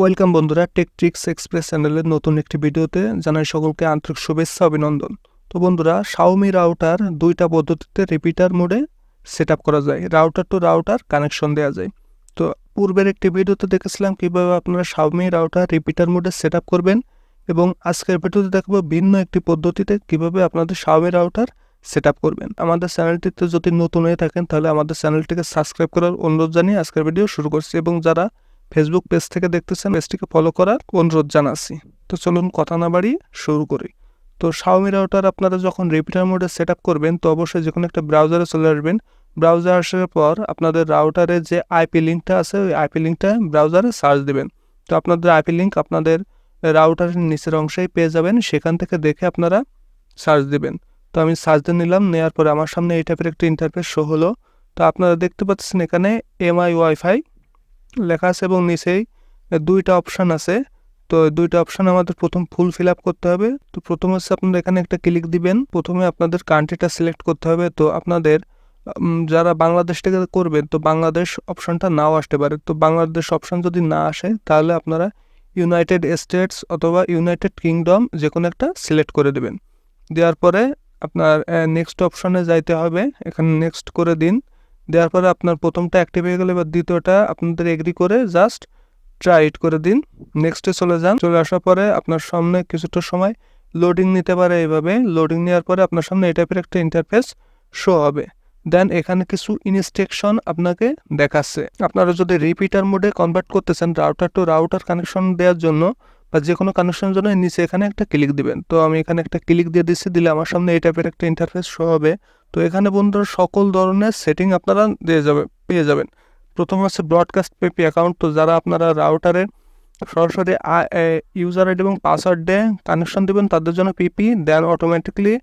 Welcome বন্ধুরা, take tricks express চ্যানেলের নতুন একটি ভিডিওতে জানাই সকলকে আন্তরিক শুভেচ্ছা অভিনন্দন। তো বন্ধুরা, Xiaomi রাউটার দুইটা পদ্ধতিতে রিপিটার মোডে সেট আপ করা যায়, রাউটার টু রাউটার কানেকশন দেওয়া যায়। তো পূর্বের একটি ভিডিওতে দেখেছিলাম কীভাবে আপনারা Xiaomi রাউটার রিপিটার মোডে সেট আপ করবেন, এবং আজকের ভিডিওতে দেখবো ভিন্ন একটি পদ্ধতিতে কীভাবে আপনাদের Xiaomi রাউটার সেট আপ করবেন। আমাদের চ্যানেলটিতে যদি নতুন হয়ে থাকেন তাহলে আমাদের চ্যানেলটিকে সাবস্ক্রাইব করার অনুরোধ জানিয়ে আজকের ভিডিও শুরু করছি, এবং যারা ফেসবুক পেজ থেকে দেখতেছেন পেজটিকে ফলো করার অনুরোধ জানাচ্ছি। তো চলুন কথা না বাড়িয়ে শুরু করি। তো Xiaomi রাউটার আপনারা যখন রিপিটার মোডে সেট আপ করবেন তো অবশ্যই যে কোনো একটা ব্রাউজারে চলে আসবেন। ব্রাউজার আসার পর আপনাদের রাউটারের যে আইপি লিঙ্কটা আছে ওই আইপি লিঙ্কটা ব্রাউজারে সার্চ দেবেন। তো আপনাদের আইপি লিঙ্ক আপনাদের রাউটারের নিচের অংশেই পেয়ে যাবেন, সেখান থেকে দেখে আপনারা সার্চ দেবেন। তো আমি সার্চ দিয়ে নিলাম, নেওয়ার পরে আমার সামনে এই টাইপের একটা ইন্টারফেস শো হলো। তো আপনারা দেখতে পাচ্ছেন এখানে এমআই ওয়াইফাই লেখা আছে এবং নিচেই দুইটা অপশান আছে। তো দুইটা অপশান আমাদের প্রথম ফুল ফিল আপ করতে হবে। তো প্রথমে হচ্ছে আপনারা এখানে একটা ক্লিক দিবেন। প্রথমে আপনাদের কান্ট্রিটা সিলেক্ট করতে হবে। তো আপনাদের যারা বাংলাদেশ থেকে করবেন তো বাংলাদেশ অপশানটা নাও আসতে পারে। তো বাংলাদেশ অপশান যদি না আসে তাহলে আপনারা ইউনাইটেড স্টেটস অথবা ইউনাইটেড কিংডম যে কোনো একটা সিলেক্ট করে দেবেন। দেওয়ার পরে আপনার নেক্সট অপশানে যাইতে হবে, এখানে নেক্সট করে দিন। দেওয়ার পরে আপনার প্রথমটা অ্যাক্টিভ হয়ে গেলে বা দ্বিতীয়টা আপনাদের এগ্রি করে জাস্ট ট্রাই ইট করে দিন, নেক্সটে চলে যান। চলে আসার পরে আপনার সামনে কিছুটা সময় লোডিং নিতে পারে। এইভাবে লোডিং নেওয়ার পরে আপনার সামনে এই টাইপের একটা ইন্টারফেস শো হবে। দেন এখানে কিছু ইনস্ট্রাকশন আপনাকে দেখাচ্ছে। আপনারা যদি রিপিটার মোডে কনভার্ট করতেছেন রাউটার টু রাউটার কানেকশন দেওয়ার জন্য বা যে কোনো কানেকশনের জন্য নিচে এখানে একটা ক্লিক দিবেন। তো আমি এখানে একটা ক্লিক দিয়ে দিচ্ছি, দিলে আমার সামনে এই টাইপের একটা ইন্টারফেস শো হবে। তো এখানে বন্ধুরা সকল ধরনের সেটিং আপনারা পেয়ে যাবেন। প্রথম হচ্ছে ব্রডকাস্ট পেপি অ্যাকাউন্ট। তো যারা আপনারা রাউটারে সরাসরি ইউজার আইডি এবং পাসওয়ার্ড দিয়ে কানেকশন দেবেন তাদের জন্য PP, then automatically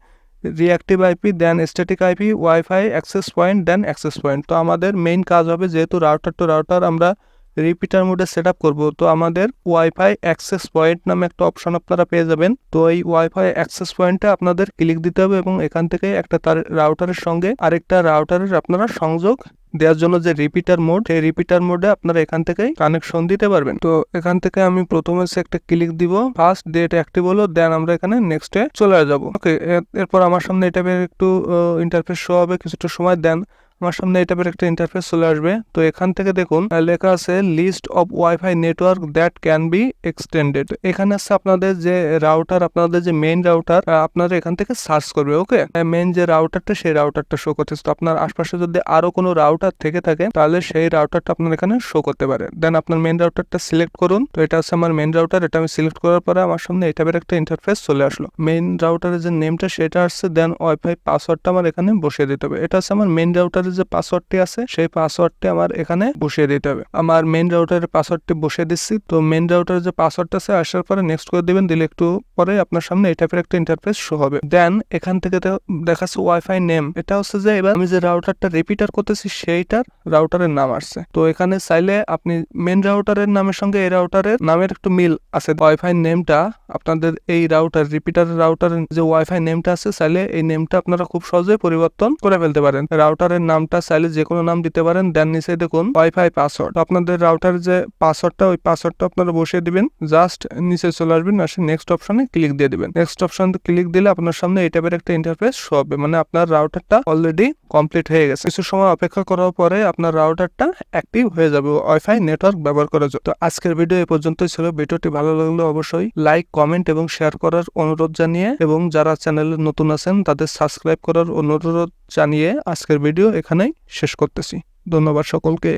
reactive IP, then static IP, wifi access point, then access point. তো আমাদের মেইন কাজ হবে, যেহেতু রাউটার টু রাউটার আমরা রিপিটার মোডে সেট আপ করবো, তো আমাদের ওয়াইফাই অ্যাক্সেস পয়েন্ট নামে একটা অপশন আপনারা পেয়ে যাবেন। তো এই ওয়াইফাই অ্যাক্সেস পয়েন্টে আপনাদের ক্লিক দিতে হবে এবং এখান থেকে একটা তার রাউটারের সঙ্গে আরেকটা রাউটারের আপনারা সংযোগ দেওয়ার জন্য যে রিপিটার মোড, সেই রিপিটার মোডে আপনারা এখান থেকেই কানেকশন দিতে পারবেন। তো এখান থেকে আমি প্রথমে একটা ক্লিক দিব, ফার্স্ট ডেট অ্যাক্টিভ হলো, দেন আমরা এখানে নেক্সটে চলে যাব। ওকে, এরপর আমার সামনে এটা একটু ইন্টারফেস শো হবে কিছুটা সময়, দেন আমার সামনে এই টাইপের একটা ইন্টারফেস চলে আসবে। তো এখান থেকে দেখুন লেখা আছে list of wifi network that can be extended. এখানে আছে আপনাদের যে রাউটার, আপনাদের যে মেইন রাউটার আপনারা এখান থেকে সার্চ করবে। ওকে, মেইন যে রাউটারটা সেই রাউটারটা শো করতেছে। তো আপনার আশপাশে যদি আরো কোনো রাউটার থেকে থাকে তাহলে সেই রাউটারটা আপনার এখানে শো করতে পারে। দেন আপনার মেইন রাউটারটা সিলেক্ট করুন। তো এটা হচ্ছে আমার মেইন রাউটার, এটা আমি সিলেক্ট করার পরে আমার সামনে এই টাইপের একটা ইন্টারফেস চলে আসলো। মেইন রাউটারের যে নেমটা সেটা আসছে, দেন ওয়াইফাই পাসওয়ার্ডটা আমার এখানে বসিয়ে দিতে হবে। এটা হচ্ছে আমার মেইন রাউটারের যে পাসওয়ার্ডটি আছে সেই পাসওয়ার্ডটি আমার এখানে বসিয়ে দিতে হবে। আমার মেইন রাউটারের পাসওয়ার্ডটি বসিয়ে দিচ্ছি। তো মেইন রাউটারের যে পাসওয়ার্ডটা আছে আসার পরে নেক্সট করে দিবেন, দিলে একটু পরে আপনার সামনে এই টাইপের একটা ইন্টারফেস শো হবে। দেন এখান থেকে দেখাচ্ছে ওয়াইফাই নেম। এটা হচ্ছে যে এবার আমি যে রাউটারটা রিপিটার করতেছি সেইটার রাউটারের নাম আসছে। তো এখানে চাইলে আপনি মেইন রাউটারের নামের সঙ্গে এই রাউটারের নামের একটু মিল আছে, ওয়াইফাই নেমটা আপনাদের এই রাউটার রিপিটার রাউটারের যে ওয়াইফাই নেমটা আছে চাইলে এই নেমটা আপনারা খুব সহজেই পরিবর্তন করে ফেলতে পারেন। রাউটারের নামটা চাইলে যে কোনো নাম দিতে পারেন। দেন নিচে দেখুন ওয়াইফাই পাসওয়ার্ড। আপনাদের রাউটারের যে পাসওয়ার্ডটা ওই পাসওয়ার্ডটা আপনারা বসিয়ে দিবেন, জাস্ট নিচে চলে আসবেন, আসে নেক্সট অপশনে ক্লিক দিয়ে দিবেন। নেক্সট অপশন ক্লিক দিলে আপনার সামনে এই টাইপের একটা ইন্টারফেস শো হবে, মানে আপনার রাউটারটা অলরেডি কমপ্লিট হয়ে গেছে। কিছু সময় অপেক্ষা করার পরে আপনার রাউটারটা অ্যাক্টিভ হয়ে যাবে ওয়াইফাই নেটওয়ার্ক ব্যবহার করার জন্য। তো আজকের ভিডিও এই পর্যন্তই ছিল। ভিডিওটি ভালো লাগলে অবশ্যই লাইক, কমেন্ট এবং শেয়ার করার অনুরোধ জানিয়ে, এবং যারা চ্যানেলে নতুন আছেন তাদের সাবস্ক্রাইব করার অনুরোধ জানিয়ে আজকের ভিডিও এখানেই শেষ করতেছি। ধন্যবাদ সকলকে।